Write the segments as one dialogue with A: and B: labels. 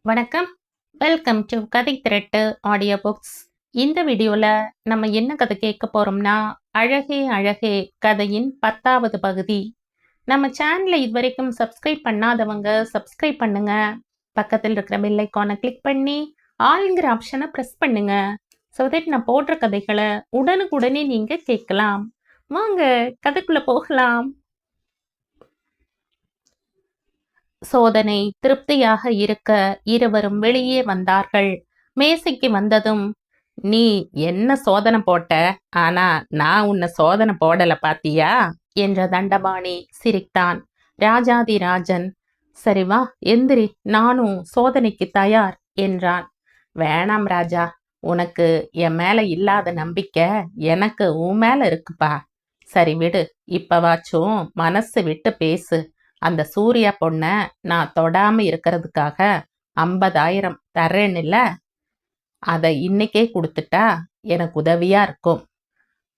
A: வணக்கம். Welcome to கதை திரட்டு audio books. இந்த வீடியோவில் நம்ம என்ன கதை கேட்க போகிறோம்னா, அழகே அழகே கதையின் 10வது பகுதி. நம்ம சேனலை இதுவரைக்கும் சப்ஸ்கிரைப் பண்ணாதவங்க சப்ஸ்கிரைப் பண்ணுங்க. பக்கத்தில் இருக்கிற பெல் ஐக்கானை கிளிக் பண்ணி ஆல்ங்கிற ஆப்ஷனை ப்ரெஸ் பண்ணுங்க. ஸோ தட் நான் போடுற கதைகளை உடனுக்குடனே நீங்கள் கேட்கலாம். வாங்க கதைக்குள்ளே போகலாம். சோதனை திருப்தியாக இருக்க இருவரும் வெளியே வந்தார்கள். மேசைக்கு வந்ததும், நீ என்ன சோதனை போட்ட, ஆனா நான் உன்னை சோதனை போடல பாத்தியா என்ற தண்டபாணி சிரித்தான். ராஜாதிராஜன், சரி வா எந்திரி, நானும் சோதனைக்கு தயார் என்றான். வேணாம் ராஜா, உனக்கு என் மேல இல்லாத நம்பிக்கை எனக்கு உன் மேல இருக்குப்பா. சரி விடு, இப்பவாச்சும் மனசு விட்டு பேசு. அந்த சூர்யா பொண்ண நான் தொடாம இருக்கிறதுக்காக 50,000 தர்றேன்னுல, அதை இன்னைக்கே கொடுத்துட்டா எனக்கு உதவியா இருக்கும்.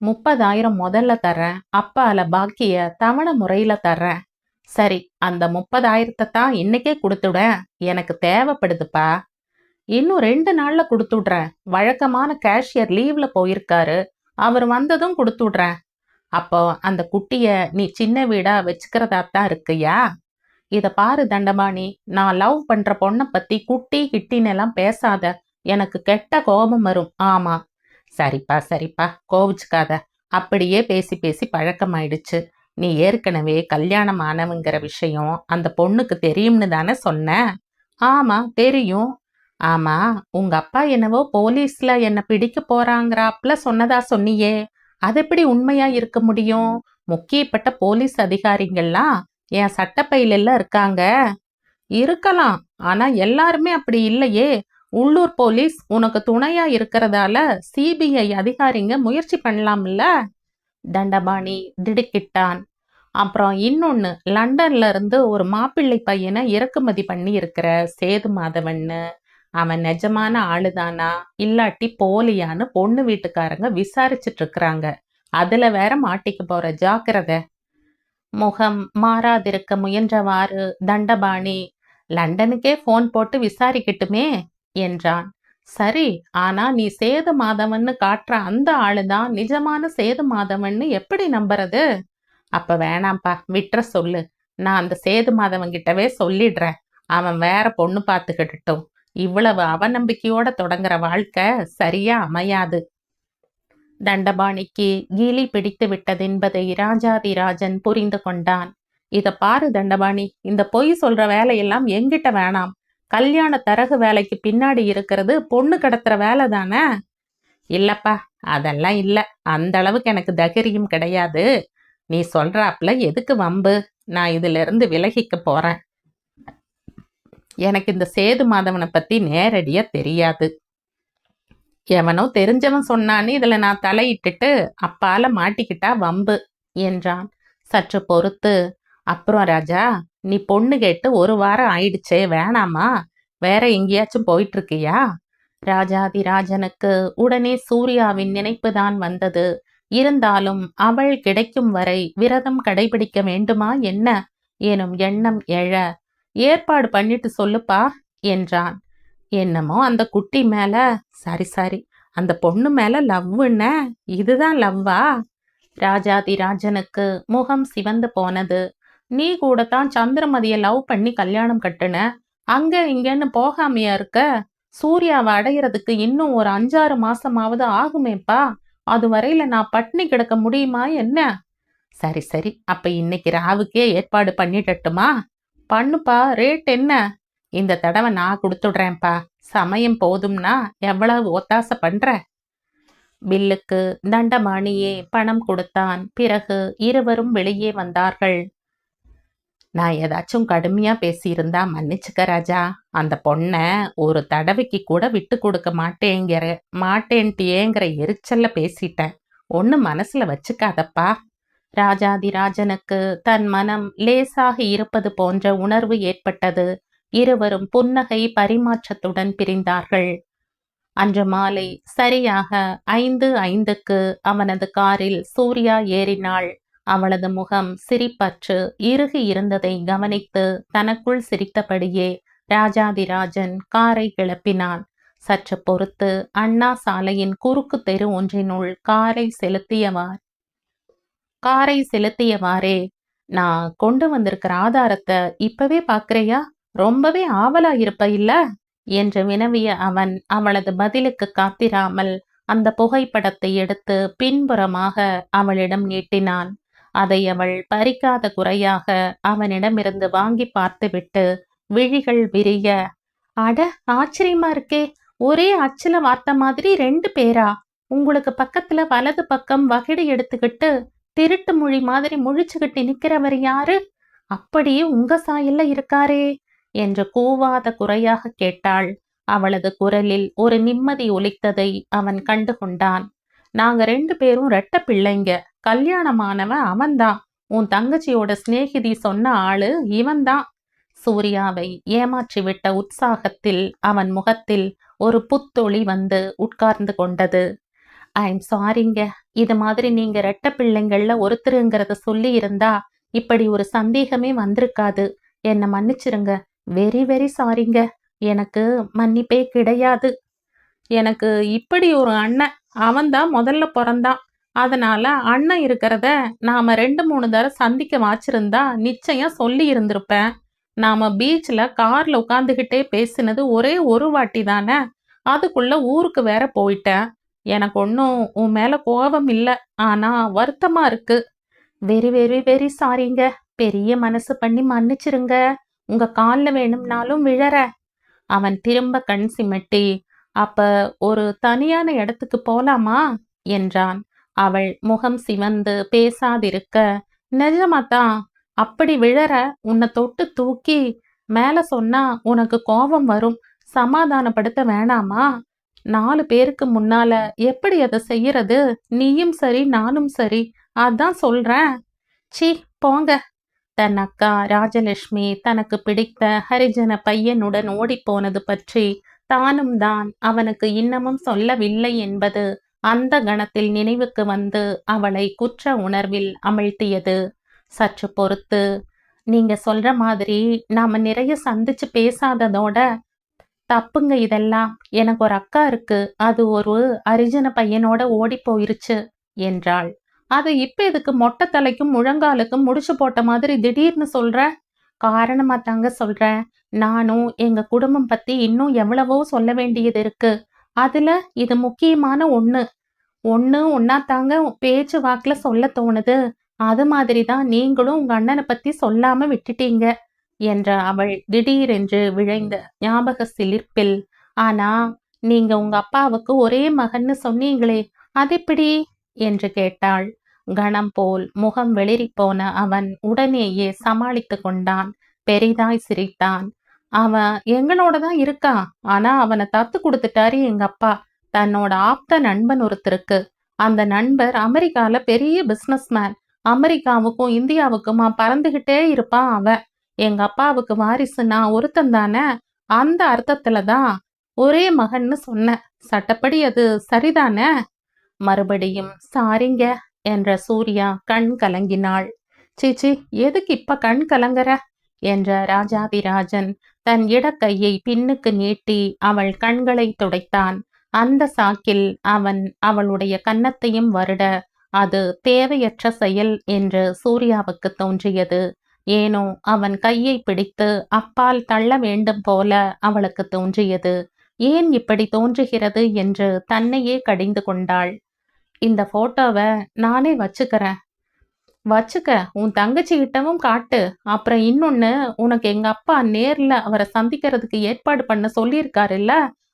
A: 30,000 முதல்ல தர்றேன், அப்பால பாக்கிய தவணை முறையில தர்றேன். சரி, அந்த 30,000 தான் இன்னைக்கே கொடுத்துடுறேன், எனக்கு தேவைப்படுதுப்பா. இன்னும் 2 நாள்ல கொடுத்துடுறேன். வழக்கமான கேஷியர் லீவ்ல போயிருக்காரு, அவர் வந்ததும் கொடுத்துடுறேன். அப்போ அந்த குட்டிய நீ சின்ன வீடா வச்சுக்கிறதா தான் இருக்கியா? இத பாரு தண்டபாணி, நான் லவ் பண்ற பொண்ணை பத்தி குட்டி கிட்டின்னெல்லாம் பேசாத, எனக்கு கெட்ட கோபம் வரும். ஆமா, சரிப்பா சரிப்பா, கோவிச்சுக்காத. அப்படியே பேசி பேசி பழக்கமாயிடுச்சு. நீ ஏற்கனவே கல்யாணம் ஆனவங்கிற விஷயம் அந்த பொண்ணுக்கு தெரியும்னு தானே சொன்ன? ஆமா தெரியும். ஆமா, உங்க அப்பா என்னவோ போலீஸ்ல என்ன பிடிக்க போறாங்கிறாப்ல சொன்னதா சொன்னியே, அது எப்படி உண்மையா இருக்க முடியும்? முக்கியப்பட்ட போலீஸ் அதிகாரிகள்லாம் என் சட்டப்பையில இருக்காங்க. இருக்கலாம், ஆனா எல்லாருமே அப்படி இல்லையே. உள்ளூர் போலீஸ் உனக்கு துணையா இருக்கிறதால சிபிஐ அதிகாரிங்க முயற்சி பண்ணலாம்ல? தண்டபாணி திடுக்கிட்டான். அப்புறம் இன்னொன்னு, லண்டன்ல இருந்து ஒரு மாப்பிள்ளை பையனை இறக்குமதி பண்ணி இருக்கிற சேது மாதவன்னு, அவன் நிஜமான ஆளுதானா இல்லாட்டி போலியான்னு பொண்ணு வீட்டுக்காரங்க விசாரிச்சுட்டு இருக்கிறாங்க. அதுல வேற மாட்டிக்க போற, ஜாக்கிரதை. முகம் மாறாதிருக்க முயன்றவாறு தண்டபாணி, லண்டனுக்கே போன் போட்டு விசாரிக்கட்டுமே என்றான். சரி, ஆனா நீ சேது மாதவன்னு காட்டுற அந்த ஆளுதான் நிஜமான சேது மாதவன்னு எப்படி நம்புறது? அப்ப வேணாம்ப்பா, விட்டுற சொல்லு. நான் அந்த சேது மாதவன் கிட்டவே சொல்லிடுறேன். அவன் வேற பொண்ணு பார்த்துக்கிட்டட்டும். இவ்வளவு அவநம்பிக்கையோட தொடங்குற வாழ்க்கை சரியா அமையாது. தண்டபாணிக்கு கீழி பிடித்து விட்டதென்பதை ராஜாதிராஜன் புரிந்து கொண்டான். இத பாரு தண்டபாணி, இந்த பொய் சொல்ற வேலையெல்லாம் எங்கிட்ட வேணாம். கல்யாண தரகு வேலைக்கு பின்னாடி இருக்கிறது பொண்ணு கடத்துற வேலை தானே? இல்லப்பா, அதெல்லாம் இல்ல. அந்த அளவுக்கு எனக்கு தைரியம் கிடையாது. நீ சொல்றாப்ல எதுக்கு வம்பு? நான் இதுல இருந்து விலகிக்க போறேன். எனக்கு இந்த சேது மாதவனை பத்தி நேரடியா தெரியாது. எவனோ தெரிஞ்சவன் சொன்னான்னு இதுல நான் தலையிட்டுட்டு அப்பால மாட்டிக்கிட்டா வம்பு என்றான். சற்று பொறுத்து, அப்புறம் ராஜா, நீ பொண்ணு கேட்டு 1 வாரம் ஆயிடுச்சே, வேணாமா? வேற எங்கேயாச்சும் போயிட்டு இருக்கியா? ராஜாதிராஜனுக்கு உடனே சூர்யாவின் நினைப்பு தான் வந்தது. இருந்தாலும் அவள் கிடைக்கும் வரை விரதம் கடைபிடிக்க வேண்டுமா என்ன எனும் எண்ணம் எழ, ஏற்பாடு பண்ணிட்டு சொல்லுப்பா என்றான். என்னமோ அந்த குட்டி மேல, சரி சரி, அந்த பொண்ணு மேல லவ்வுன்ன, இதுதான் லவ்வா? ராஜாதிராஜனுக்கு முகம் சிவந்து போனது. நீ கூட தான் சந்திரமதிய லவ் பண்ணி கல்யாணம் கட்டுன, அங்க இங்கன்னு போகாமையா இருக்க? சூர்யாவை அடையிறதுக்கு இன்னும் ஒரு 5-6 மாசமாவது ஆகுமேப்பா. அது வரையில நான் பட்னி கிடக்க முடியுமா என்ன? சரி சரி, அப்ப இன்னைக்கு ராவுக்கே ஏற்பாடு பண்ணிடட்டுமா? பண்ணுப்பா, ரேட் என்ன? இந்த தடவை நான் கொடுத்துடுறேன்ப்பா. சமயம் போதும்னா எவ்வளவு ஒத்தாசை பண்ற? பில்லுக்கு தண்டபாணியே பணம் கொடுத்தான். பிறகு இருவரும் வெளியே வந்தார்கள். நான் ஏதாச்சும் கடுமையா பேசியிருந்தா மன்னிச்சுக்க ராஜா. அந்த பொண்ணை ஒரு தடவைக்கு கூட விட்டு கொடுக்க மாட்டேன்ட்டியேங்கிற எரிச்சல்ல பேசிட்டேன். ஒன்னு மனசுல வச்சுக்காதப்பா. ராஜாதிராஜனுக்கு தன் மனம் லேசாக இருப்பது போன்ற உணர்வு ஏற்பட்டது. இருவரும் புன்னகை பரிமாற்றத்துடன் பிரிந்தார்கள். அன்று மாலை சரியாக 5:05க்கு அவனது காரில் சூர்யா ஏறினாள். அவளது முகம் சிரிப்பற்று இறுகி இருந்ததை கவனித்து தனக்குள் சிரித்தபடியே ராஜாதிராஜன் காரை கிளப்பினான். சற்று பொறுத்து அண்ணா சாலையின் குறுக்கு தெரு ஒன்றினுள் காரை செலுத்தியவாறே, நான் கொண்டு வந்திருக்கிற ஆதாரத்தை இப்பவே பாக்குறியா? ரொம்பவே ஆவலா இருப்ப இல்ல என்று வினவிய அவன் அவளது பதிலுக்கு காத்திராமல் அந்த புகைப்படத்தை எடுத்து பின்புறமாக அவளிடம் நீட்டினான். அதை அவள் பறிக்காத குறையாக அவனிடமிருந்து வாங்கி பார்த்துவிட்டு விழிகள் விரிய, அட ஆச்சரியமா இருக்கே, ஒரே அச்சுல வார்த்த மாதிரி 2 பேரா? உங்களுக்கு பக்கத்துல வலது பக்கம் வகிடு எடுத்துக்கிட்டு திருட்டு மொழி மாதிரி முழிச்சுக்கிட்டு நிக்கிறவர் யாரு? அப்படியே உங்க சாயல்ல இருக்காரே என்று கூவாத குறையாக கேட்டாள். அவளது குரலில் ஒரு நிம்மதி ஒலித்ததை அவன் கண்டு கொண்டான். நாங்க 2 பேரும் ரெட்ட பிள்ளைங்க. கல்யாணமானவன் அவன்தான். உன் தங்கச்சியோட சிநேகிதி சொன்ன ஆளு இவன்தான். சூர்யாவை ஏமாற்றிவிட்ட உற்சாகத்தில் அவன் முகத்தில் ஒரு புத்தொளி வந்து உட்கார்ந்து கொண்டது. ஐம் சாரிங்க, இது மாதிரி நீங்க ரெட்ட பிள்ளைங்கள்ல ஒருத்தருங்கிறத சொல்லி இருந்தா இப்படி ஒரு சந்தேகமே வந்திருக்காது. என்னை மன்னிச்சிருங்க. வெரி வெரி சாரிங்க. எனக்கு மன்னிப்பே கிடையாது. எனக்கு இப்படி ஒரு அண்ணன், அவன்தான் முதல்ல பிறந்தான். அதனால அண்ணன் இருக்கிறத நாம 2-3 தடவை சந்திக்க வாச்சிருந்தா நிச்சயம் சொல்லி இருந்திருப்பேன். நாம பீச்ல கார்ல உட்காந்துக்கிட்டே பேசினது ஒரே ஒரு வாட்டி தானே. அதுக்குள்ள ஊருக்கு வேற போயிட்டேன். எனக்கு ஒன்றும் உன் மேல கோபம் இல்லை, ஆனா வருத்தமா இருக்கு. வெரி வெரி வெரி சாரிங்க. பெரிய மனசு பண்ணி மன்னிச்சிருங்க. உங்க காலில் வேணும்னாலும் விழற. அவன் திரும்ப கண் சிமிட்டி, அப்ப ஒரு தனியான இடத்துக்கு போலாமா என்றான். அவள் முகம் சிவந்து பேசாதிருக்க, நிஜமாத்தான், அப்படி விழற உன்னை தொட்டு தூக்கி மேல சொன்னா உனக்கு கோபம் வரும். சமாதானப்படுத்த வேணாமா? 4 பேருக்கு முன்னால எப்படி அதை செய்யறது? நீயும் சரி நானும் சரி. அதான் சொல்றேன். சி போங்க. தன் அக்கா ராஜலட்சுமி தனக்கு பிடித்த ஹரிஜன பையனுடன் ஓடிப்போனது பற்றி தானும் தான் அவனுக்கு இன்னமும் சொல்லவில்லை என்பது அந்த கணத்தில் நினைவுக்கு வந்து அவளை குற்ற உணர்வில் அமிழ்த்தியது. சற்று பொறுத்து, நீங்க சொல்ற மாதிரி நாம நிறைய சந்திச்சு பேசாததோட தப்புங்க இதெல்லாம். எனக்கு ஒரு அக்கா இருக்கு, அது ஒரு ஹரிஜன பையனோட ஓடி போயிருச்சு என்றாள். அது இப்ப எதுக்கு மொட்டை தலைக்கும் முழங்காலுக்கும் முடிச்சு போட்ட மாதிரி திடீர்னு சொல்ற? காரணமா தாங்க சொல்றேன். நானும் எங்க குடும்பம் பத்தி இன்னும் எவ்வளவோ சொல்ல வேண்டியது இருக்கு. அதுல இது முக்கியமான ஒன்னா தாங்க பேச்சு வாக்குல சொல்ல தோணுது. அது மாதிரிதான் நீங்களும் உங்க அண்ணனை பத்தி சொல்லாம விட்டுட்டீங்க என்ற அவள் திடீரென்று விழைந்த ஞாபக சிலிர்ப்பில், ஆனா நீங்க உங்க அப்பாவுக்கு ஒரே மகன்னு சொன்னீங்களே, அதெப்படி என்று கேட்டாள். கணம் போல் முகம் வெளிரிப்போன அவன் உடனேயே சமாளித்து கொண்டான். பெரிதாய் சிரித்தான். அவன் எங்களோட தான் இருக்கான். ஆனா அவனை தத்து கொடுத்துட்டாரு எங்க அப்பா, தன்னோட ஆப்த நண்பன் ஒருத்தருக்கு. அந்த நண்பர் அமெரிக்கால பெரிய பிசினஸ்மேன். அமெரிக்காவுக்கும் இந்தியாவுக்குமா பறந்துகிட்டே இருப்பான் அவன். எங்க அப்பாவுக்கு வாரிசு நான் ஒருத்தன் தானே. அந்த அர்த்தத்துலதான் ஒரே மகன்னு சொன்ன. சட்டப்படி அது சரிதானே? மறுபடியும் சாரிங்க என்ற சூர்யா கண் கலங்கினாள். சீச்சி, எதுக்கு இப்ப கண் கலங்கற என்ற ராஜாதிராஜன் தன் இடக்கையை பின்னுக்கு நீட்டி அவள் கண்களை துடைத்தான். அந்த சாக்கில் அவன் அவளுடைய கன்னத்தையும் வருட, அது தேவையற்ற செயல் என்று சூர்யாவுக்கு தோன்றியது. ஏனோ அவன் கையை பிடித்து அப்பால் தள்ள வேண்டும் போல அவளுக்கு தோன்றியது. ஏன் இப்படி தோன்றுகிறது என்று தன்னையே கடிந்து கொண்டாள். இந்த போட்டோவை நானே வச்சுக்கிறேன். வச்சுக்க, உன் தங்கச்சி கிட்டவும் காட்டு. அப்புறம் இன்னொன்னு, உனக்கு எங்க அப்பா நேர்ல அவரை சந்திக்கிறதுக்கு ஏற்பாடு பண்ண சொல்லியிருக்காருல்ல,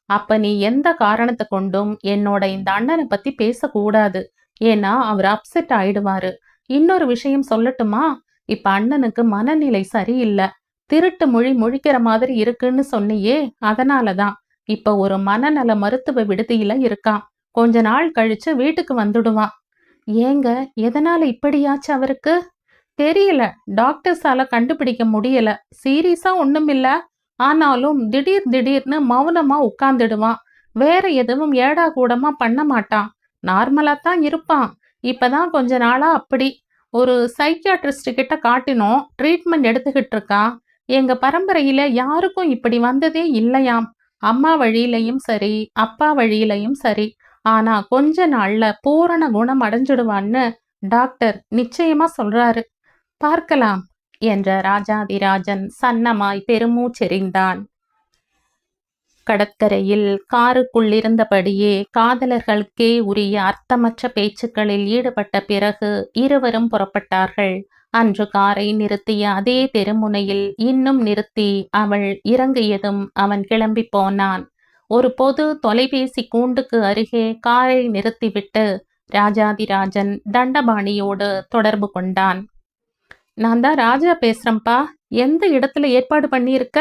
A: அப்ப நீ எந்த காரணத்தை கொண்டும் என்னோட இந்த அண்ணனை பத்தி பேசக்கூடாது. ஏன்னா அவர் அப்செட் ஆயிடுவாரு. இன்னொரு விஷயம் சொல்லட்டுமா? இப்ப அண்ணனுக்கு மனநிலை சரியில்லை. திருட்டு மொழி முழிக்கிற மாதிரி இருக்குன்னு சொன்னியே, அதனாலதான். இப்ப ஒரு மனநல மருத்துவ விடுதியில இருக்கான். கொஞ்ச நாள் கழிச்சு வீட்டுக்கு வந்துடுவான். ஏங்க, எதனால இப்படியாச்சு அவருக்கு? தெரியல, டாக்டர்ஸால கண்டுபிடிக்க முடியல. சீரியஸா ஒண்ணுமில்ல. ஆனாலும் திடீர்னு மௌனமா உட்கார்ந்துடுவான். வேற எதுவும் ஏடா கூடமா பண்ண மாட்டான். நார்மலா தான் இருப்பான். இப்பதான் கொஞ்ச நாளா அப்படி. ஒரு சைக்கியாட்ரிஸ்ட் கிட்ட காட்டினோம், ட்ரீட்மெண்ட் எடுத்துக்கிட்டு இருக்கான். எங்க பரம்பரையில யாருக்கும் இப்படி வந்ததே இல்லையாம். அம்மா வழியிலையும் சரி, அப்பா வழியிலையும் சரி. ஆனா கொஞ்ச நாள்ல பூரண குணம் அடைஞ்சிடுவான்னு டாக்டர் நிச்சயமா சொல்றாரு. பார்க்கலாம் என்ற ராஜாதிராஜன் சன்னமாய் பெருமூச்செறிந்தான். கடற்கரையில் காருக்குள்ளிருந்தபடியே காதலர்களுக்கே உரிய அர்த்தமற்ற பேச்சுக்களில் ஈடுபட்ட பிறகு இருவரும் புறப்பட்டார்கள். அன்று காரை நிறுத்திய அதே தெருமுனையில் இன்னும் நிறுத்தி அவள் இறங்கியதும் அவன் கிளம்பி போனான். ஒரு பொது தொலைபேசி கூண்டுக்கு அருகே காரை நிறுத்திவிட்டு ராஜாதிராஜன் தண்டபாணியோடு தொடர்பு கொண்டான். நான் தான் ராஜா பேசுறேன்ப்பா. எந்த இடத்துல ஏற்பாடு பண்ணியிருக்க?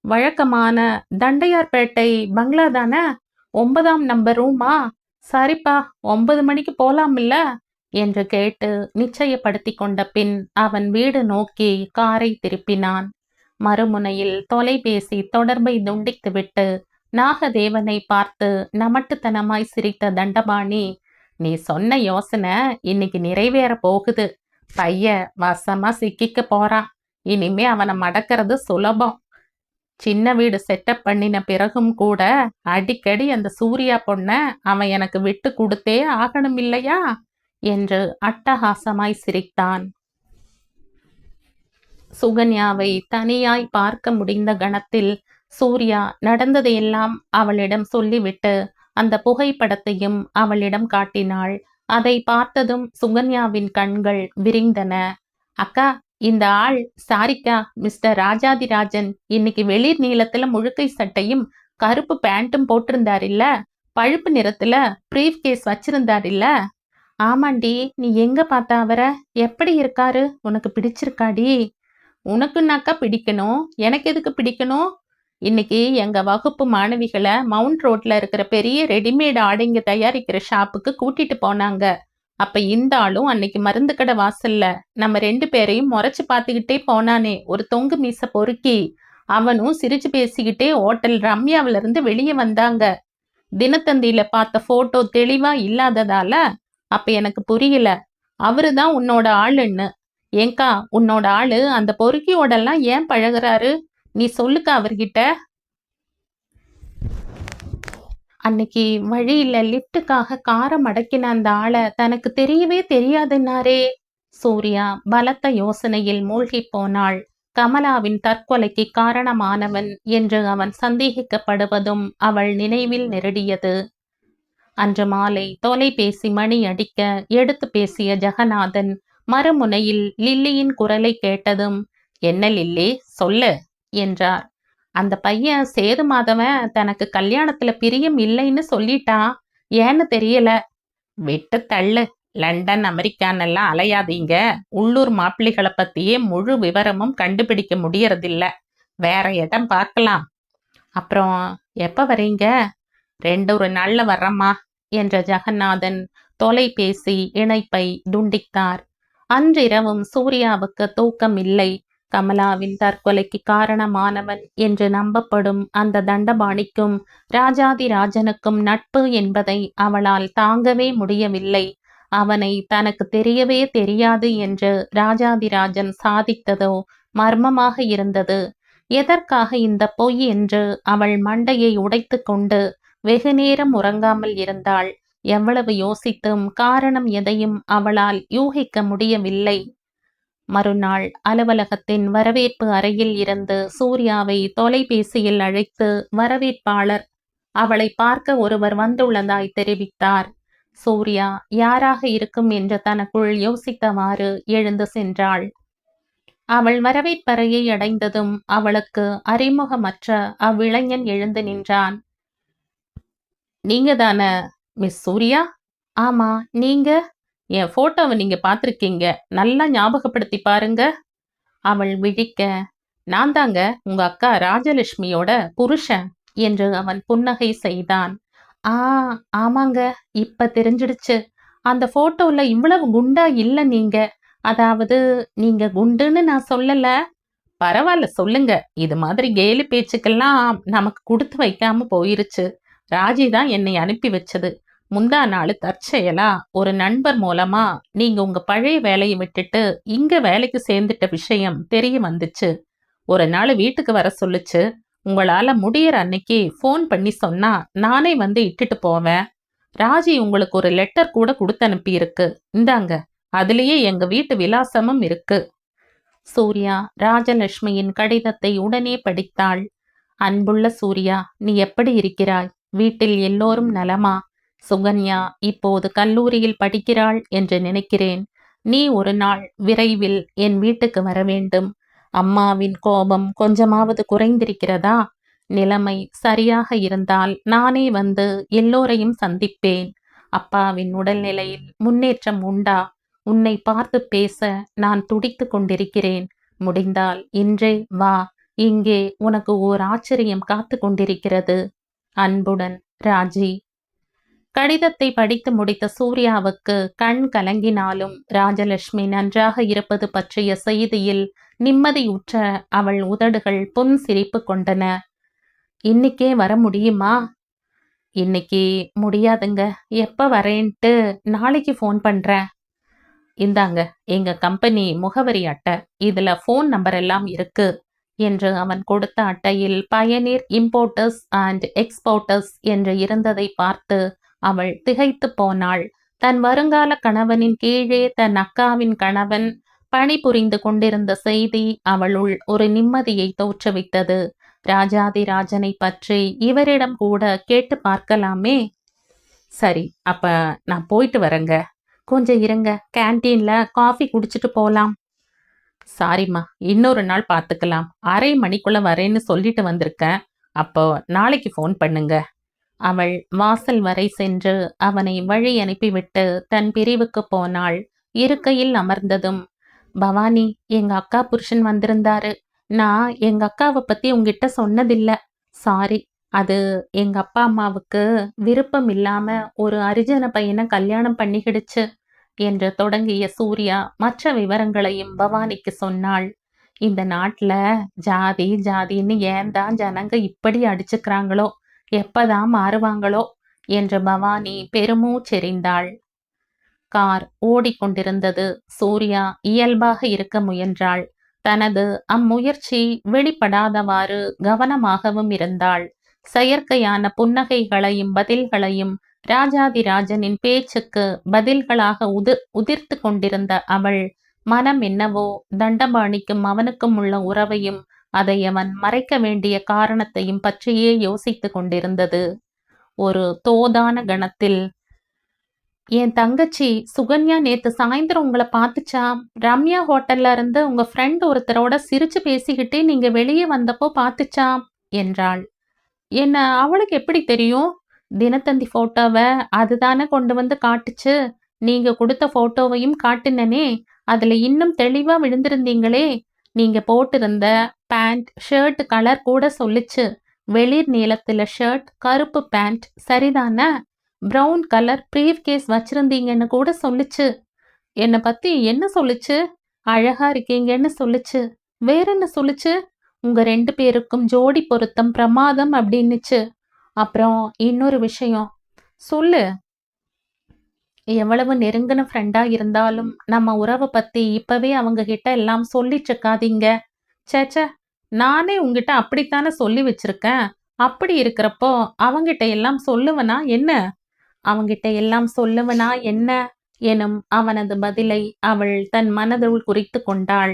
A: வழக்கமான தண்டையார்பேட்டை பங்களா தானே? 9ஆம் நம்பர் ரூமா? சரிப்பா, 9 மணிக்கு போலாமில்ல என்று கேட்டு நிச்சயப்படுத்தி கொண்ட பின் அவன் வீடு நோக்கி காரை திருப்பினான். மறுமுனையில் தொலைபேசி தொடர்பை துண்டித்துவிட்டு நாகதேவனை பார்த்து நமட்டுத்தனமாய் சிரித்த தண்டபாணி, நீ சொன்ன யோசனை இன்னைக்கு நிறைவேற போகுது. பையன் வசமா சிக்கிக்க போறான். இனிமே அவனை மடக்கிறது சுலபம். சின்ன வீடு செட்டப் பண்ணின பிறகும் கூட அடிக்கடி அந்த சூர்யா பொண்ண அவன் எனக்கு விட்டு கொடுத்தே ஆகணும் இல்லையா என்று அட்டகாசமாய் சிரித்தான். சுகன்யாவை தனியாய் பார்க்க முடிந்த கணத்தில் சூர்யா நடந்ததையெல்லாம் அவளிடம் சொல்லிவிட்டு அந்த புகைப்படத்தையும் அவளிடம் காட்டினாள். அதை பார்த்ததும் சுகன்யாவின் கண்கள் விரிந்தன. அக்கா, இந்த ஆள் சாரிக்கா, மிஸ்டர் ராஜாதிராஜன் இன்னைக்கு வெளிர் நீளத்துல முழுக்கை சட்டையும் கருப்பு பேண்ட்டும் போட்டிருந்தாரில்ல, பழுப்பு நிறத்துல பிரீஃப் கேஸ் வச்சிருந்தாரில்ல. ஆமாண்டி, நீ எங்க பார்த்தா அவரை? எப்படி இருக்காரு? உனக்கு பிடிச்சிருக்காடி? உனக்குன்னாக்கா பிடிக்கணும், எனக்கு எதுக்கு பிடிக்கணும்? இன்னைக்கு எங்க வகுப்பு மாணவிகளை மவுண்ட் ரோட்ல இருக்கிற பெரிய ரெடிமேட் ஆடைங்க தயாரிக்கிற ஷாப்புக்கு கூட்டிட்டு போனாங்க. அப்ப இந்த ஆளும் அன்னைக்கு மருந்து கடை வாசல்ல நம்ம 2 பேரையும் முறைச்சு பார்த்துக்கிட்டே போனானே ஒரு தொங்கு மீச பொறுக்கி, அவனும் சிரிச்சு பேசிக்கிட்டே ஹோட்டல் ரம்யாவில இருந்து வெளியே வந்தாங்க. தினத்தந்தியில பார்த்த போட்டோ தெளிவா இல்லாததால அப்ப எனக்கு புரியல அவருதான் உன்னோட ஆளுன்னு. ஏங்கா, உன்னோட ஆளு அந்த பொறுக்கியோடெல்லாம் ஏன் பழகுறாரு? நீ சொல்லுக்கா அவர்கிட்ட. அன்னைக்கு வழியில லிப்டுக்காக காரை மடக்கின அந்த ஆளை தனக்கு தெரியவே தெரியாதுன்னாரே. சூர்யா பலத்த யோசனையில் மூழ்கி போனாள். கமலாவின் தற்கொலைக்கு காரணமானவன் என்று அவன் சந்தேகிக்கப்படுவதும் அவள் நினைவில் நெருடியது. அன்று மாலை தொலைபேசி மணி அடிக்க எடுத்து பேசிய ஜெகநாதன் மறுமுனையில் லில்லியின் குரலை கேட்டதும், என்ன லில்லி, சொல்லு என்றார். அந்த பையன் சேது மாதவன் தனக்கு கல்யாணத்துல பிரியம் இல்லைன்னு சொல்லிட்டான். ஏன்னு தெரியல. விட்டு தள்ளு. லண்டன் அமெரிக்கானெல்லாம் அலையாதீங்க. உள்ளூர் மாப்பிள்ளைகளை பத்தியே முழு விவரமும் கண்டுபிடிக்க முடியறதில்ல. வேற இடம் பார்க்கலாம். அப்புறம் எப்ப வரீங்க? 2 நாள்ல வர்றம்மா என்ற ஜெகநாதன் தொலைபேசி இணைப்பை துண்டித்தார். அன்றிரவும் சூர்யாவுக்கு தூக்கம் இல்லை. கமலாவின் தற்கொலைக்கு காரணமானவன் என்று நம்பப்படும் அந்த தண்டபாணிக்கும் ராஜாதிராஜனுக்கும் நட்பு என்பதை அவளால் தாங்கவே முடியவில்லை. அவனை தனக்கு தெரியவே தெரியாது என்று ராஜாதிராஜன் சாதித்ததோ மர்மமாக இருந்தது. எதற்காக இந்த பொய் என்று அவள் மண்டையை உடைத்து கொண்டு வெகுநேரம் உறங்காமல் இருந்தாள். எவ்வளவு யோசித்தும் காரணம் எதையும் அவளால் யூகிக்க முடியவில்லை. மறுநாள் அலுவலகத்தின் வரவேற்பு அறையில் இருந்து சூர்யாவை தொலைபேசியில் அழைத்து வரவேற்பாளர் அவளை பார்க்க ஒருவர் வந்துள்ளதாய் தெரிவித்தார். சூர்யா யாராக இருக்கும் என்று தனக்குள் யோசித்தவாறு எழுந்து சென்றாள். அவள் வரவேற்பறையை அடைந்ததும் அவளுக்கு அறிமுகமற்ற அவ்விளைஞன் எழுந்து நின்றான். நீங்க தான மிஸ் சூர்யா? ஆமா, நீங்க? என் போட்டோவை நீங்க பார்த்துருக்கீங்க, நல்லா ஞாபகப்படுத்தி பாருங்க. அவள் விழிக்க, நான் தாங்க உங்க அக்கா ராஜலட்சுமியோட புருஷன் என்று அவன் புன்னகை செய்தான். ஆமாங்க, இப்ப தெரிஞ்சிடுச்சு. அந்த போட்டோல இவ்வளவு குண்டா இல்ல நீங்க. அதாவது நீங்க குண்டுன்னு நான் சொல்லல. பரவாயில்ல, சொல்லுங்க. இது மாதிரி கேலி பேச்சுக்கெல்லாம் நமக்கு கொடுத்து வைக்காம போயிருச்சு. ராஜி தான் என்னை அனுப்பி வச்சது. முந்தா நாள் தற்செயலா ஒரு நண்பர் மூலமா நீங்க உங்க பழைய வேலையை விட்டுட்டு இங்க வேலைக்கு சேர்ந்துட்ட விஷயம் தெரிய வந்துச்சு. ஒரு நாள் வீட்டுக்கு வர சொல்லுச்சு. உங்களால முடியற அன்னைக்கு ஃபோன் பண்ணி சொன்னா நானே வந்து இட்டுட்டு போவேன். ராஜி உங்களுக்கு ஒரு லெட்டர் கூட கொடுத்து அனுப்பி இருக்கு. இந்தாங்க, அதுலயே எங்க வீட்டு விலாசமும் இருக்கு. சூர்யா ராஜலட்சுமியின் கடிதத்தை உடனே படித்தாள். அன்புள்ள சூர்யா, நீ எப்படி இருக்கிறாய்? வீட்டில் எல்லோரும் நலமா? சுகன்யா இப்போது கல்லூரியில் படிக்கிறாள் என்று நினைக்கிறேன். நீ ஒரு நாள் விரைவில் என் வீட்டுக்கு வர வேண்டும். அம்மாவின் கோபம் கொஞ்சமாவது குறைந்திருக்கிறதா? நிலைமை சரியாக இருந்தால் நானே வந்து எல்லோரையும் சந்திப்பேன். அப்பாவின் உடல்நிலையில் முன்னேற்றம் உண்டா? உன்னை பார்த்து பேச நான் துடித்து கொண்டிருக்கிறேன். முடிந்தால் இன்றே வா. இங்கே உனக்கு ஓர் ஆச்சரியம் காத்து கொண்டிருக்கிறது. அன்புடன் ராஜி. கடிதத்தை படித்து முடித்த சூர்யாவுக்கு கண் கலங்கினாலும் ராஜலட்சுமி நன்றாக இருப்பது பற்றிய செய்தியில் நிம்மதியுற்ற அவள் உதடுகள் புன் சிரிப்பு கொண்டன. இன்னைக்கே வர முடியுமா? இன்னைக்கு முடியாதுங்க. எப்ப வரேன்ட்டு நாளைக்கு ஃபோன் பண்றேன். இந்தாங்க, எங்க கம்பெனி முகவரி அட்டை. இதுல ஃபோன் நம்பர் எல்லாம் இருக்கு என்று அவன் கொடுத்த அட்டையில் பயனீர் இம்போர்ட்டர்ஸ் அண்ட் எக்ஸ்போர்ட்டர்ஸ் என்று இருந்ததை பார்த்து அவள் திகைத்து போனாள். தன் வருங்கால கணவனின் கீழே தன் அக்காவின் கணவன் பணிபுரிந்து கொண்டிருந்த செய்தி அவளுள் ஒரு நிம்மதியை தோற்றுவித்தது. ராஜாதிராஜனை பற்றி இவரிடம் கூட கேட்டு பார்க்கலாமே. சரி, அப்ப நான் போயிட்டு வரேங்க. கொஞ்சம் இருங்க, கேன்டீன்ல காஃபி குடிச்சிட்டு போலாம். சாரிம்மா, இன்னொரு நாள் பார்த்துக்கலாம். அரை மணிக்குள்ள வரேன்னு சொல்லிட்டு வந்திருக்கேன். அப்போ நாளைக்கு ஃபோன் பண்ணுங்க. அவள் வாசல் வரை சென்று அவனை வழி அனுப்பிவிட்டு தன் பிரிவுக்கு போனாள். இருக்கையில் அமர்ந்ததும், பவானி, எங்க அக்கா புருஷன் வந்திருந்தாரு. நான் எங்க அக்காவை பத்தி உங்ககிட்ட சொன்னதில்ல. சாரி. அது எங்க அப்பா அம்மாவுக்கு விருப்பம் இல்லாம ஒரு அரிஜன பையனை கல்யாணம் பண்ணிக்கிடுச்சு என்று தொடங்கிய சூர்யா மற்ற விவரங்களையும் பவானிக்கு சொன்னாள். இந்த நாட்டுல ஜாதி ஜாதின்னு ஏன்தான் ஜனங்க இப்படி அடிச்சுக்கிறாங்களோ, எப்பதான் மாறுவாங்களோ என்று பவானி பெருமூச்செறிந்தாள். கார் ஓடிக்கொண்டிருந்தது. சூர்யா இயல்பாக இருக்க முயன்றாள். தனது அம்முயற்சி வெளிப்படாதவாறு கவனமாகவும் இருந்தாள். செயற்கையான புன்னகைகளையும் பதில்களையும் ராஜாதிராஜனின் பேச்சுக்கு பதில்களாக உதிர்த்து கொண்டிருந்த அவள் மனம் என்னவோ தண்டபாணிக்கும் அவனுக்கும் உள்ள உறவையும் அதை அவன் மறைக்க வேண்டிய காரணத்தையும் பற்றியே யோசித்து கொண்டிருந்தது. ஒரு தோதான கணத்தில், என் தங்கச்சி சுகன்யா நேத்து சாயந்தரம் உங்களை பார்த்துச்சாம். ரம்யா ஹோட்டல்ல இருந்து உங்க ஃப்ரெண்ட் ஒருத்தரோட சிரிச்சு பேசிக்கிட்டே நீங்க வெளியே வந்தப்போ பார்த்துச்சாம் என்றாள். என்ன அவளுக்கு எப்படி தெரியும்? தினத்தந்தி போட்டோவை அதுதானே கொண்டு வந்து காட்டுச்சு. நீங்க கொடுத்த போட்டோவையும் காட்டினனே, அதுல இன்னும் தெளிவா விழுந்திருந்தீங்களே. நீங்க போட்டிருந்த பேண்ட் ஷர்ட் கலர் கூட சொல்லுச்சு. வெளிர் நீளத்துல ஷர்ட், கருப்பு பேண்ட். சரிதானே? ப்ரௌன் கலர் பிரீஃப் கேஸ் வச்சிருந்தீங்கன்னு கூட சொல்லுச்சு. என்னை பத்தி என்ன சொல்லுச்சு? அழகா இருக்கீங்கன்னு சொல்லுச்சு. வேற என்ன சொல்லுச்சு? உங்க 2 பேருக்கும் ஜோடி பொருத்தம் பிரமாதம் அப்படின்னுச்சு. அப்புறம் இன்னொரு விஷயம். சொல்லு. எவ்வளவு நெருங்கின ஃப்ரெண்டா இருந்தாலும் நம்ம உறவை பத்தி இப்பவே அவங்க கிட்ட எல்லாம் சொல்லிட்டு இருக்காதீங்க. சேச்ச, நானே உங்ககிட்ட அப்படித்தானே சொல்லி வச்சிருக்கேன். அப்படி இருக்கிறப்போ அவங்கிட்ட எல்லாம் சொல்லுவனா என்ன? அவங்கிட்ட எல்லாம் சொல்லுவனா என்ன எனும் அவனது பதிலை அவள் தன் மனதுள் குறித்து கொண்டாள்.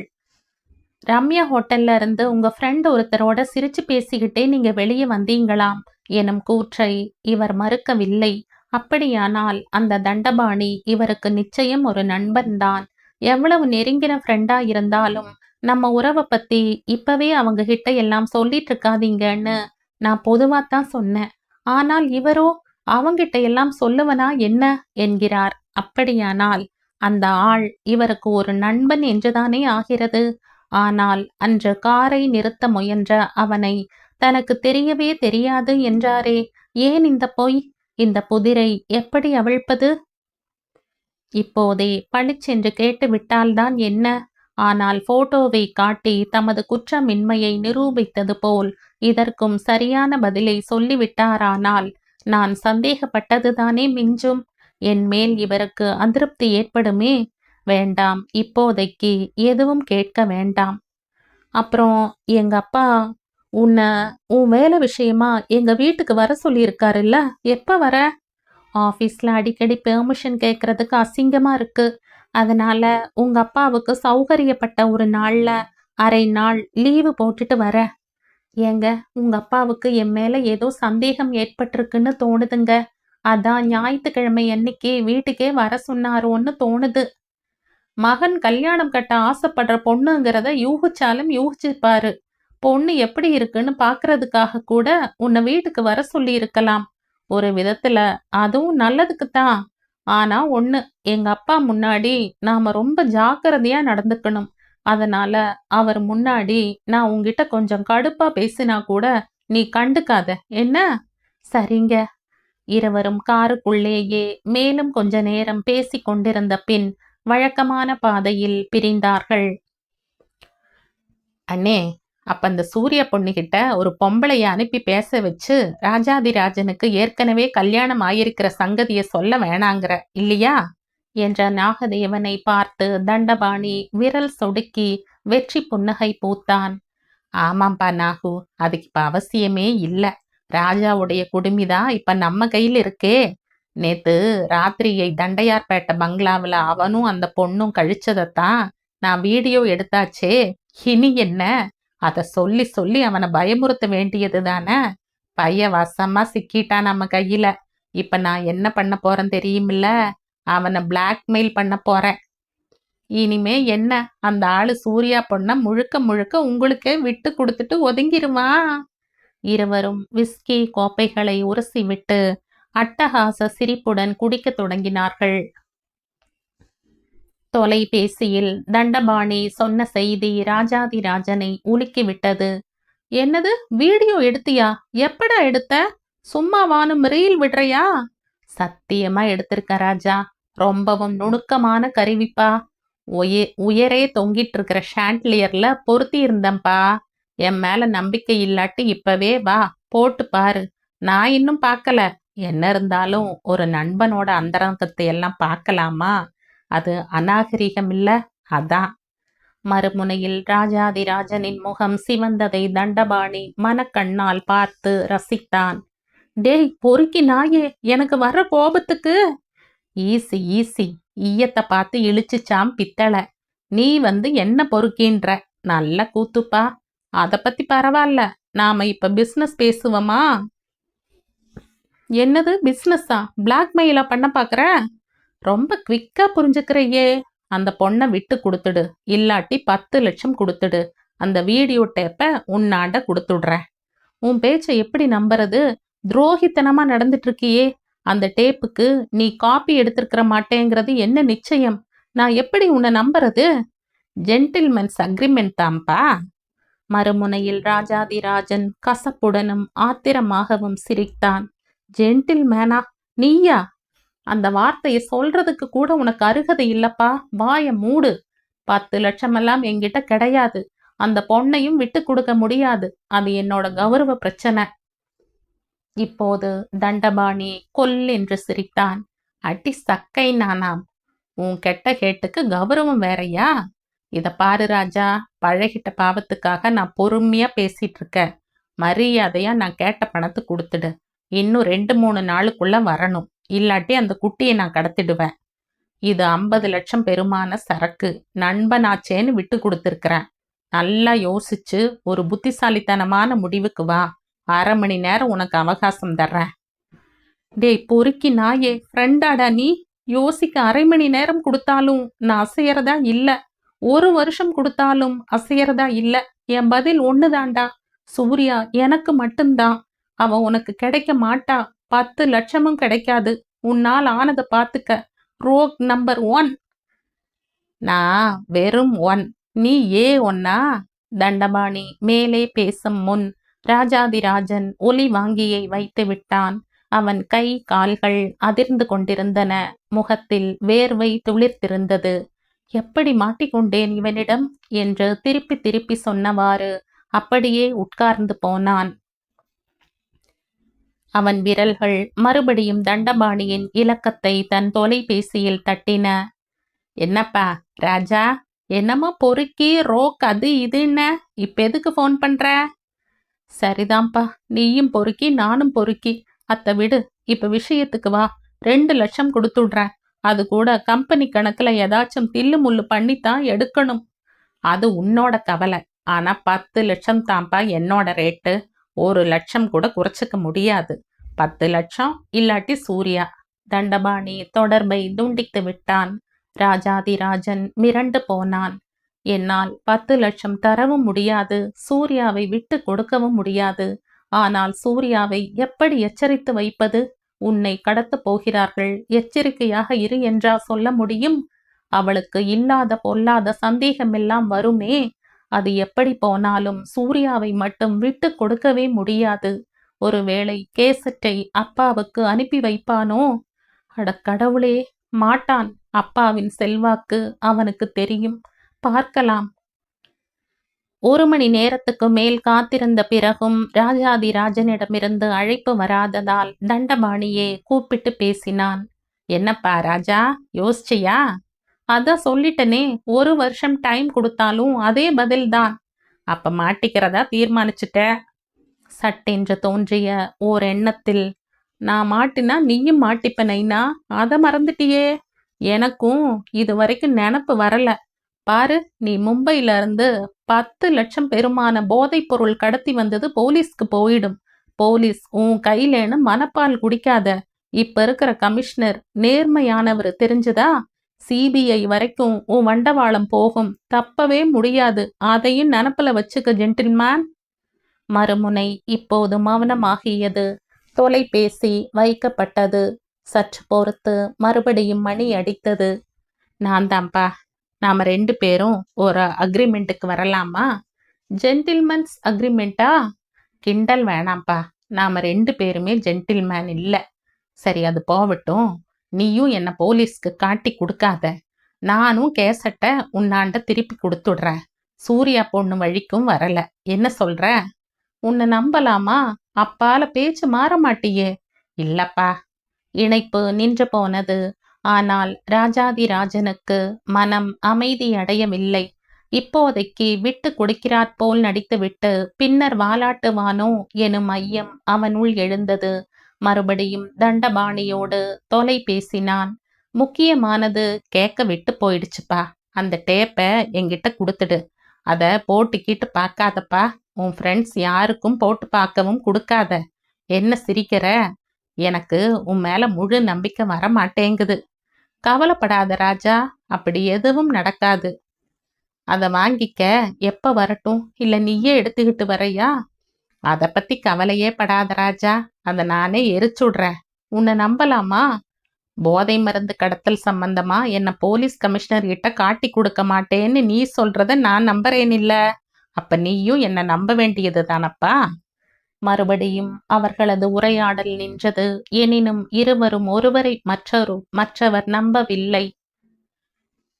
A: ரம்யா ஹோட்டல்ல இருந்து உங்க ஃப்ரெண்ட் ஒருத்தரோட சிரிச்சு பேசிக்கிட்டே நீங்க வெளியே வந்தீங்களாம் எனும் கூற்றை இவர் மறுக்கவில்லை. அப்படியானால் அந்த தண்டபாணி இவருக்கு நிச்சயம் ஒரு நண்பன்தான். எவ்வளவு நெருங்கின ஃப்ரெண்டா இருந்தாலும் நம்ம உறவை பத்தி இப்பவே அவங்க கிட்ட எல்லாம் சொல்லிட்டு இருக்காதீங்கன்னு நான் பொதுவாத்தான் சொன்னேன். ஆனால் இவரோ அவங்கிட்ட எல்லாம் சொல்லுவனா என்ன என்கிறார். அப்படியானால் அந்த ஆள் இவருக்கு ஒரு நண்பன் என்றுதானே ஆகிறது. ஆனால் அன்று காரை நிறுத்த முயன்ற அவனை தனக்கு தெரியவே தெரியாது என்றாரே. ஏன் இந்த பொய்? இந்த புதிரை எப்படி அவிழ்ப்பது? இப்போதே பளிச்சென்று கேட்டு விட்டால்தான் என்ன? ஆனால் போட்டோவை காட்டி தமது குற்றமின்மையை நிரூபித்தது போல் இதற்கும் சரியான பதிலை சொல்லிவிட்டாரானால் நான் சந்தேகப்பட்டதுதானே மிஞ்சும். என் மேல் இவருக்கு அதிருப்தி ஏற்படுமே. வேண்டாம், இப்போதைக்கு எதுவும் கேட்க வேண்டாம். அப்புறம் எங்க அப்பா உன்னை உன் வேலை விஷயமா எங்க வீட்டுக்கு வர சொல்லியிருக்காருல்ல, எப்ப வர? ஆஃபீஸ்ல அடிக்கடி பெர்மிஷன் கேட்கறதுக்கு அசிங்கமா இருக்கு. அதனால உங்க அப்பாவுக்கு சௌகரியப்பட்ட ஒரு நாள்ல அரை நாள் லீவு போட்டுட்டு வர. ஏங்க, உங்க அப்பாவுக்கு என் மேல ஏதோ சந்தேகம் ஏற்பட்டிருக்குன்னு தோணுதுங்க. அதான் ஞாயிற்றுக்கிழமை அன்னைக்கு வீட்டுக்கே வர சொன்னாரோன்னு தோணுது. மகன் கல்யாணம் கட்ட ஆசைப்படுற பொண்ணுங்கிறத யூகிச்சாலும் யூகிச்சுப்பாரு. பொண்ணு எப்படி இருக்குன்னு பார்க்கறதுக்காக கூட உன்னை வீட்டுக்கு வர சொல்லி இருக்கலாம். ஒரு விதத்துல அதுவும் நல்லதுக்குத்தான். ஆனா ஒண்ணு, எங்க அப்பா முன்னாடி நாம ரொம்ப ஜாக்கிரதையா நடந்துக்கணும். அதனால அவர் முன்னாடி நான் உன்கிட்ட கொஞ்சம் கடுப்பா பேசினா கூட நீ கண்டுக்காத, என்ன? சரிங்க. இருவரும் காருக்குள்ளேயே மேலும் கொஞ்ச நேரம் பேசிக் கொண்டிருந்த பின் வழக்கமான பாதையில் பிரிந்தார்கள். அண்ணே, அப்ப அந்த சூர்யா பொண்ணுகிட்ட ஒரு பொம்பளைய அனுப்பி பேச வச்சு ராஜாதிராஜனுக்கு ஏற்கனவே கல்யாணம் ஆயிருக்கிற சங்கதிய சொல்ல வேணாங்கிற இல்லையா? என்ற நாகதேவனை பார்த்து தண்டபாணி விரல் சொடுக்கி வெற்றி புன்னகை பூத்தான். ஆமாம்பா நாகு, அதுக்கு இப்ப அவசியமே இல்ல. ராஜாவுடைய குடுமிதான் இப்ப நம்ம கையில் இருக்கே. நேத்து ராத்திரியை தண்டையார்பேட்டை பங்களாவில் அவனும் அந்த பொண்ணும் கழிச்சதைத்தான் நான் வீடியோ எடுத்தாச்சே. இனி என்ன? அதை சொல்லி சொல்லி அவனை பயமுறுத்த வேண்டியது தானே. பைய வசமா சிக்கிட்டான் நம்ம கையில. இப்ப நான் என்ன பண்ண போறேன் தெரியுமில்ல? அவனை பிளாக்மெயில் பண்ண போறேன். இனிமே என்ன, அந்த ஆளு சூர்யா பொண்ண முழுக்க முழுக்க உங்களுக்கே விட்டு கொடுத்துட்டு ஒதுங்கிருவான். இருவரும் விஸ்கி கோப்பைகளை உரசிவிட்டு அட்டகாச சிரிப்புடன் குடிக்கத் தொடங்கினார்கள். தொலைபேசியில் தண்டபாணி சொன்ன செய்தி ராஜாதிராஜனை உலுக்கிவிட்டது. என்னது, வீடியோ எடுத்தியா? எப்படா எடுத்த? சும்மாவானும் ரீல் விடுறியா? சத்தியமா எடுத்திருக்க ராஜா. ரொம்பவும் நுணுக்கமான கருவிப்பா. உயரே தொங்கிட்டு இருக்கிற ஷாண்ட்லியர்ல பொருத்தி இருந்தம்பா. என் மேல நம்பிக்கை இல்லாட்டி இப்பவே வா, போட்டு பாரு. நான் இன்னும் பார்க்கல. என்ன இருந்தாலும் ஒரு நண்பனோட அந்தரங்கத்தை எல்லாம் பார்க்கலாமா? அது அநாகரிகம் இல்ல? அதான். மறுமுனையில் ராஜாதிராஜனின் முகம் சிவந்ததை தண்டபாணி மனக்கண்ணால் பார்த்து ரசித்தான். டேய் பொறுக்கி நாயே, எனக்கு வர்ற கோபத்துக்கு ஈசி ஈசி. ஈயத்தை பார்த்து இழிச்சுச்சாம் பித்தளை. நீ வந்து என்ன பொறுக்கின்ற? நல்ல கூத்துப்பா. அதை பத்தி பரவாயில்ல, நாம இப்ப பிசினஸ் பேசுவோமா? என்னது பிசினஸா? பிளாக்மெயிலா பண்ண பாக்குற? ரொம்ப குவிக்கா புரிஞ்சுக்கிறையே. அந்த பொண்ணை விட்டு கொடுத்துடு, இல்லாட்டி 10 லட்சம் கொடுத்துடு. அந்த வீடியோ டேப்பை உன்னாண்ட கொடுத்துடுறேன். உன் பேச்சை எப்படி நம்புறது? துரோகித்தனமா நடந்துட்டு இருக்கியே. அந்த டேப்புக்கு நீ காப்பி எடுத்திருக்கிற மாட்டேங்கிறது என்ன நிச்சயம்? நான் எப்படி உன்னை நம்புறது? ஜென்டில்மென்ஸ் அக்ரிமெண்ட் தான்ப்பா. மறுமுனையில் ராஜாதிராஜன் கசப்புடனும் ஆத்திரமாகவும் சிரித்தான். ஜென்டில்மேனா? நீயா? அந்த வார்த்தையை சொல்றதுக்கு கூட உனக்கு அருகதை இல்லப்பா. வாய மூடு. 10 லட்சமெல்லாம் என்கிட்ட கிடையாது. அந்த பொண்ணையும் விட்டு கொடுக்க முடியாது. அது என்னோட கௌரவ பிரச்சனை. இப்போது தண்டபாணி கொல்லென்று சிரித்தான். அடி சக்கை நானாம். உன் கெட்ட கேட்டுக்கு கௌரவம் வேறையா? இத பாரு ராஜா, பழகிட்ட பாவத்துக்காக நான் பொறுமையா பேசிட்டு இருக்கேன். மரியாதையா நான் கேட்ட பணத்தை கொடுத்துடு. இன்னும் 2-3 நாளுக்குள்ள வரணும். இல்லாட்டி அந்த குட்டியை நான் கடத்திடுவேன். இது 50 லட்சம் பெருமான சரக்கு. நண்பனாச்சேன்னு விட்டு கொடுத்துருக்கிறேன். நல்லா யோசிச்சு ஒரு புத்திசாலித்தனமான முடிவுக்கு வா. 1/2 மணி நேரம் உனக்கு அவகாசம் தர்றேன். டேய் பொறுக்கி நாயே, ஃப்ரெண்டாடா நீ? யோசிக்க 1/2 மணி நேரம் கொடுத்தாலும் நான் அசையறதா இல்ல. 1 வருஷம் கொடுத்தாலும் அசையறதா இல்ல. என் பதில் ஒண்ணுதான்டா. சூர்யா எனக்கு மட்டும்தான். அவ உனக்கு கிடைக்க மாட்டா. 10 லட்சமும் கிடைக்காது. உன்னால் ஆனதை பார்த்துக்க. Rogue number 1. நான் வெறும் 1. நீ A1. தண்டபாணி மேலே பேசும் முன் ராஜாதிராஜன் ஒலி வாங்கியை வைத்து விட்டான். அவன் கை கால்கள் அதிர்ந்து கொண்டிருந்தன. முகத்தில் வேர்வை துளிர்த்திருந்தது. எப்படி மாட்டிக்கொண்டேன் இவனிடம் என்று திருப்பி திருப்பி சொன்னவாறு அப்படியே உட்கார்ந்து போனான். அவன் விரல்கள் மறுபடியும் தண்டபாணியின் இலக்கத்தை தன் தொலைபேசியில் தட்டின. என்னப்பா ராஜா, என்னமோ பொறுக்கி ரோக் அது இதுன்னு இப்ப எதுக்கு ஃபோன் பண்ற? சரிதான்ப்பா, நீயும் பொறுக்கி நானும் பொறுக்கி. அத்தை விடு, இப்ப விஷயத்துக்கு வா. 2 லட்சம் கொடுத்துடுறேன். அது கூட கம்பெனி கணக்குல ஏதாச்சும் தில்லு முள்ளு பண்ணித்தான் எடுக்கணும். அது உன்னோட கவலை. ஆனா 10 லட்சம் தான்ப்பா என்னோட ரேட்டு. 1 லட்சம் கூட குறைச்சிக்க முடியாது. 10 லட்சம் இல்லாட்டி சூர்யா. தண்டபாணி தொடர்பை துண்டித்து விட்டான். ராஜாதிராஜன் மிரண்டு போனான். என்னால் 10 லட்சம் தரவும் முடியாது, சூர்யாவை விட்டு கொடுக்கவும் முடியாது. ஆனால் சூர்யாவை எப்படி எச்சரித்து வைப்பது? உன்னை கடத்தப் போகிறார்கள், எச்சரிக்கையாக இரு என்றா சொல்ல முடியும்? அவளுக்கு இல்லாத பொல்லாத சந்தேகமெல்லாம் வருமே. அது எப்படி போனாலும் சூர்யாவை மட்டும் விட்டு கொடுக்கவே முடியாது. ஒருவேளை கேசட்டை அப்பாவுக்கு அனுப்பி வைப்பானோ? அட கடவுளே! மாட்டான். அப்பாவின் செல்வாக்கு அவனுக்கு தெரியும். பார்க்கலாம். 1 மணி நேரத்துக்கு மேல் காத்திருந்த பிறகும் ராஜாதிராஜனிடமிருந்து அழைப்பு வராததால் தண்டபாணியே கூப்பிட்டு பேசினான். என்னப்பா ராஜா, யோசிச்சியா? அதான் சொல்லிட்டனே, 1 வருஷம் டைம் கொடுத்தாலும் அதே பதில்தான். அப்ப மாட்டிக்கிறதா தீர்மானிச்சுட்ட? சட்டென்று தோன்றிய ஓர் எண்ணத்தில், நான் மாட்டினா நீயும் மாட்டிப்ப நைனா, அதை மறந்துட்டியே. எனக்கும் இது வரைக்கும் நினப்பு வரல. பாரு, நீ மும்பையில இருந்து 10 லட்சம் பெருமான போதைப் பொருள் கடத்தி வந்தது போலீஸ்க்கு போயிடும். போலீஸ் உன் கையிலேன்னு மனப்பால் குடிக்காத. இப்ப இருக்கிற கமிஷனர் நேர்மையானவர் தெரிஞ்சுதா? சிபிஐ வரைக்கும் உன் வண்டவாளம் போகும். தப்பவே முடியாது. அதையும் நினப்புல வச்சுக்க ஜென்டில்மேன். மறுமுனை இப்போது மௌனமாகியது. தொலைபேசி வைக்கப்பட்டது. சற்று பொறுத்து மறுபடியும் மணி அடித்தது. நான் தான்ப்பா. நாம 2 பேரும் ஒரு அக்ரிமெண்ட்டுக்கு வரலாமா? ஜென்டில்மேன்ஸ் அக்ரிமெண்ட்டா? கிண்டல் வேணாம்ப்பா. நாம 2 பேருமே ஜென்டில்மேன் இல்லை. சரி, அது போகட்டும். நீயும் என்ன போலீஸ்க்கு காட்டி கொடுக்காத. நானும் கேசட்டை உன்னாண்ட திருப்பி கொடுத்துடுறேன். சூர்யா பொண்ணு வழிக்கும் வரல. என்ன சொல்ற? உன்னை நம்பலாமா? அப்பால பேச்சு மாற மாட்டியே. இல்லப்பா. இணைப்பு நின்று போனது. ஆனால் ராஜாதிராஜனுக்கு மனம் அமைதியடையவில்லை. இப்போதைக்கு விட்டு கொடுக்கிறாற் போல் நடித்துவிட்டு பின்னர் வாலாட்டுவானோ எனும் ஐயம் அவனுள் எழுந்தது. மறுபடியும் தண்டபாணியோடு தொலை பேசினான். முக்கியமானது கேட்க விட்டு போயிடுச்சுப்பா. அந்த டேப்பை என்கிட்ட கொடுத்துடு. அதை போட்டுக்கிட்டு பார்க்காதப்பா. உன் ஃப்ரெண்ட்ஸ் யாருக்கும் போட்டு பார்க்கவும் கொடுக்காத. என்ன சிரிக்கிற? எனக்கு உன் மேல முழு நம்பிக்கை வர மாட்டேங்குது. கவலைப்படாத ராஜா, அப்படி எதுவும் நடக்காது. அதை வாங்கிக்க. எப்ப வரட்டும்? இல்லை நீயே எடுத்துக்கிட்டு வரையா? அதை பத்தி கவலையே படாத ராஜா. அதை நானே எரிச்சுடுறேன். உன்னை நம்பலாமா? போதை மருந்து கடத்தல் சம்பந்தமா என்ன போலீஸ் கமிஷனர் கிட்ட காட்டி கொடுக்க மாட்டேன்னு நீ சொல்றத நான் நம்புறேன். இல்ல, அப்ப நீயும் என்ன நம்ப வேண்டியது தானப்பா. மறுபடியும் அவர்களது உரையாடல் நின்றது. எனினும் இருவரும் ஒருவரை மற்றவர் நம்பவில்லை.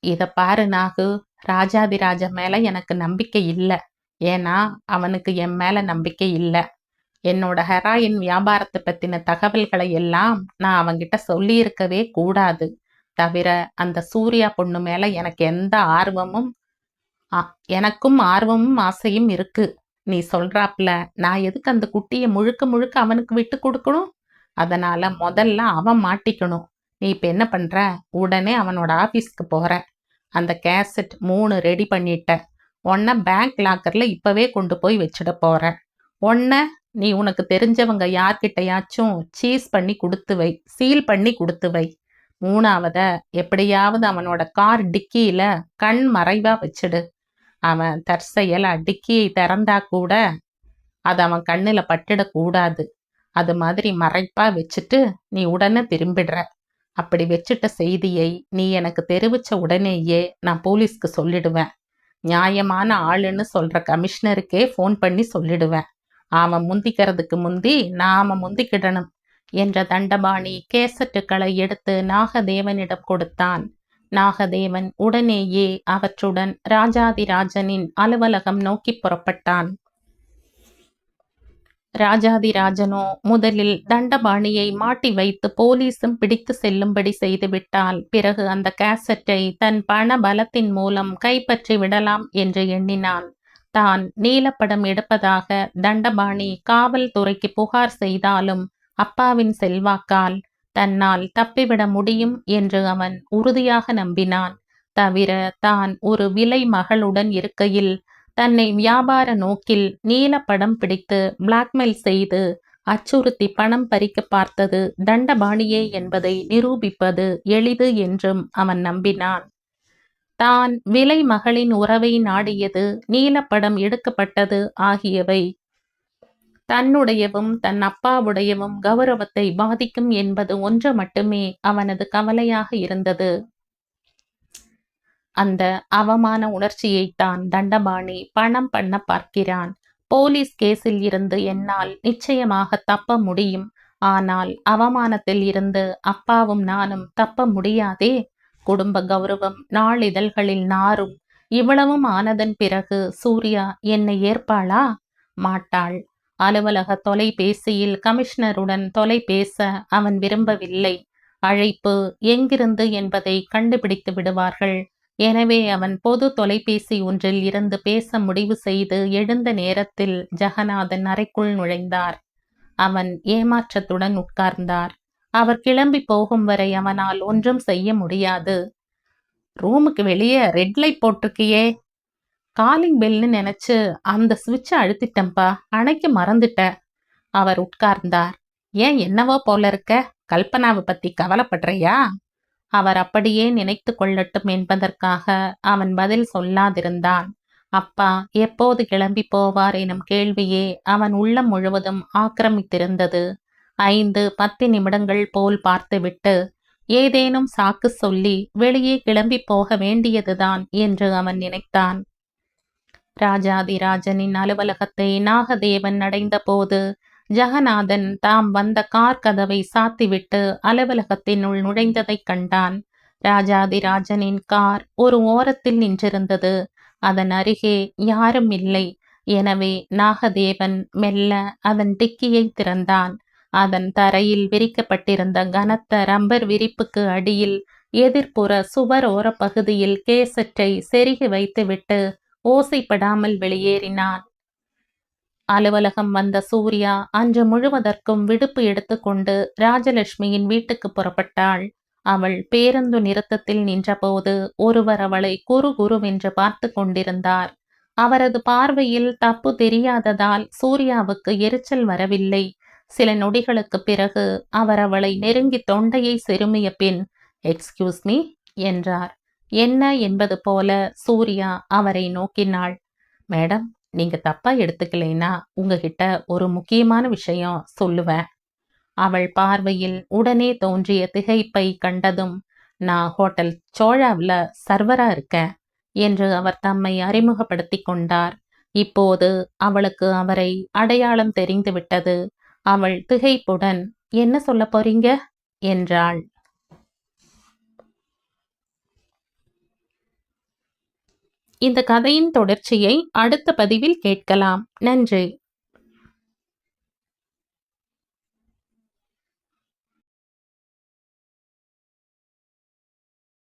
A: இத பாரு நாகு, ராஜாதிராஜ மேல எனக்கு நம்பிக்கை இல்லை. ஏன்னா அவனுக்கு என் மேல நம்பிக்கை இல்லை. என்னோட ஹெராயின் வியாபாரத்தை பத்தின தகவல்களை எல்லாம் நான் அவங்கிட்ட சொல்லியிருக்கவே கூடாது. தவிர அந்த சூர்யா பொண்ணு மேல எனக்கு எந்த ஆர்வமும் எனக்கும் ஆர்வமும் ஆசையும் இருக்கு. நீ சொல்றாப்ல நான் எதுக்கு அந்த குட்டியை முழுக்க முழுக்க அவனுக்கு விட்டு கொடுக்கணும்? அதனால முதல்ல அவன் மாட்டிக்கணும். நீ இப்ப என்ன பண்ற? உடனே அவனோட ஆபீஸ்க்கு போற. அந்த கேசட் 3 ரெடி பண்ணிட்ட. உன்னை பேங்க் லாக்கர்ல இப்பவே கொண்டு போய் வச்சிட போற. உன்னை நீ உனக்கு தெரிஞ்சவங்க யார்கிட்டயாச்சும் சீஸ் பண்ணி கொடுத்து வை, சீல் பண்ணி கொடுத்து வை. 3ஆவத எப்படியாவது அவனோட கார் டிக்கியில கண் மறைவா வச்சிடு. அவன் தற்செயலா டிக்கியை திறந்தா கூட அது அவன் கண்ணுல பட்டுடக்கூடாது. அது மாதிரி மறைப்பா வச்சுட்டு நீ உடனே திரும்பிடுற. அப்படி வச்சுட்ட செய்தியை நீ எனக்கு தெரிவிச்ச உடனேயே நான் போலீஸ்க்கு சொல்லிடுவேன். நியாயமான ஆளுன்னு சொல்ற கமிஷனருக்கே ஃபோன் பண்ணி சொல்லிடுவேன். அவன் முந்திக்கிறதுக்கு முந்தி நாம முந்திக்கிடணும் என்ற தண்டபாணி கேசட்டுக்களை எடுத்து நாகதேவனிடம் கொடுத்தான். நாகதேவன் உடனேயே அவற்றுடன் ராஜாதிராஜனின் அலுவலகம் நோக்கி புறப்பட்டான். ராஜாதிராஜனோ முதலில் தண்டபாணியை மாட்டி வைத்து போலீசும் பிடித்து செல்லும்படி செய்துவிட்டால் பிறகு அந்த கேசட்டை தன் பண பலத்தின் மூலம் கைப்பற்றி விடலாம் என்று எண்ணினான். தான் நீலப்படம் எடுப்பதாக தண்டபாணி காவல்துறைக்கு புகார் செய்தாலும் அப்பாவின் செல்வாக்கால் தன்னால் தப்பிவிட முடியும் என்று அவன் உறுதியாக நம்பினான். தவிர தான் ஒரு விலை மகளுடன் இருக்கையில் தன்னை வியாபார நோக்கில் நீலப்படம் பிடித்து பிளாக்மெயில் செய்து அச்சுறுத்தி பணம் பறிக்க பார்த்தது தண்டபாணியே என்பதை நிரூபிப்பது எளிது என்றும் அவன் நம்பினான். தான் விலை மகளின் உறவை நாடியது, நீலப்படம் எடுக்கப்பட்டது ஆகியவை தன்னுடையவும் தன் அப்பாவுடையவும் கௌரவத்தை பாதிக்கும் என்பது ஒன்று மட்டுமே அவனது கவலையாக இருந்தது. அந்த அவமான உணர்ச்சியைத்தான் தண்டபாணி பணம் பண்ண பார்க்கிறான். போலீஸ் கேஸில் இருந்து என்னால் நிச்சயமாக தப்ப முடியும். ஆனால் அவமானத்தில் இருந்து அப்பாவும் நானும் தப்ப முடியாதே. குடும்ப கௌரவம் நாளிதழ்களில் நாரும். இவ்வளவும் ஆனதன் பிறகு சூர்யா என்னை ஏற்பாளா? மாட்டாள். அலுவலக தொலைபேசியில் கமிஷனருடன் தொலைபேச அவன் விரும்பவில்லை. அழைப்பு எங்கிருந்து என்பதை கண்டுபிடித்து விடுவார்கள். எனவே அவன் பொது தொலைபேசி ஒன்றில் இருந்து பேச முடிவு செய்து எழுந்த நேரத்தில் ஜெகநாதன் அறைக்குள் நுழைந்தார். அவன் ஏமாற்றத்துடன் உட்கார்ந்தார். அவர் கிளம்பி போகும் வரை அவனால் ஒன்றும் செய்ய முடியாது. ரூமுக்கு வெளியே ரெட் லைட் போட்டிருக்கியே. காலிங் பெல்னு நினைச்சு அந்த சுவிட்சை அழுத்திட்டம்பா, அணைக்க மறந்துட்ட. அவர் உட்கார்ந்தார். ஏன் என்னவோ போல இருக்க? கல்பனாவை பத்தி கவலைப்படுறியா? அவர் அப்படியே நினைத்து கொள்ளட்டும் என்பதற்காக அவன் பதில் சொல்லாதிருந்தான். அப்பா எப்போது கிளம்பி போவார் எனும் கேள்வியே அவன் உள்ளம் முழுவதும் ஆக்கிரமித்திருந்தது. 5-10 நிமிடங்கள் போல் பார்த்துவிட்டு ஏதேனும் சாக்கு சொல்லி வெளியே கிளம்பி போக வேண்டியதுதான் என்று அவன் நினைத்தான். ராஜாதிராஜனின் அலுவலகத்தை நாகதேவன் அடைந்த போது ஜெகநாதன் தாம் வந்த கார் கதவை சாத்திவிட்டு அலுவலகத்தினுள் நுழைந்ததைக் கண்டான். ராஜாதிராஜனின் கார் ஒரு ஓரத்தில் நின்றிருந்தது. அதன் அருகே யாரும் இல்லை. எனவே நாகதேவன் மெல்ல அதன் டிக்கியை திறந்தான். அதன் தரையில் விரிக்கப்பட்டிருந்த கனத்த ரப்பர் விரிப்புக்கு அடியில் எதிர்ப்புற சுவர் ஓர பகுதியில் கேசட்டை செருகி வைத்துவிட்டு ஓசைப்படாமல் வெளியேறினான். அலுவலகம் வந்த சூர்யா அன்று முழுவதற்கும் விடுப்பு எடுத்துக்கொண்டு ராஜலட்சுமியின் வீட்டுக்கு புறப்பட்டாள். அவள் பேருந்து நிறுத்தத்தில் நின்றபோது ஒருவர் அவளை குறுகுறுவென்று பார்த்து கொண்டிருந்தார். அவரது பார்வையில் தப்பு தெரியாததால் சூர்யாவுக்கு எரிச்சல் வரவில்லை. சில நொடிகளுக்கு பிறகு அவர் அவளை நெருங்கி தொண்டையை செருமிய பின் எக்ஸ்கியூஸ் மீ என்றார். என்ன என்பது போல சூர்யா அவரை நோக்கினாள். மேடம், நீங்க தப்பா எடுத்துக்கலைன்னா உங்ககிட்ட ஒரு முக்கியமான விஷயம் சொல்லுவேன். அவள் பார்வையில் உடனே தோன்றிய திகைப்பை கண்டதும், நான் ஹோட்டல் சோழாவில் சர்வரா இருக்கேன் என்று அவர் தம்மை அறிமுகப்படுத்தி கொண்டார். இப்போது அவளுக்கு அவரை அடையாளம் தெரிந்துவிட்டது. அவள் திகைப்புடன், என்ன சொல்ல போறீங்க என்றாள். இந்த கதையின் தொடர்ச்சியை அடுத்த பதிவில் கேட்கலாம். நன்றி.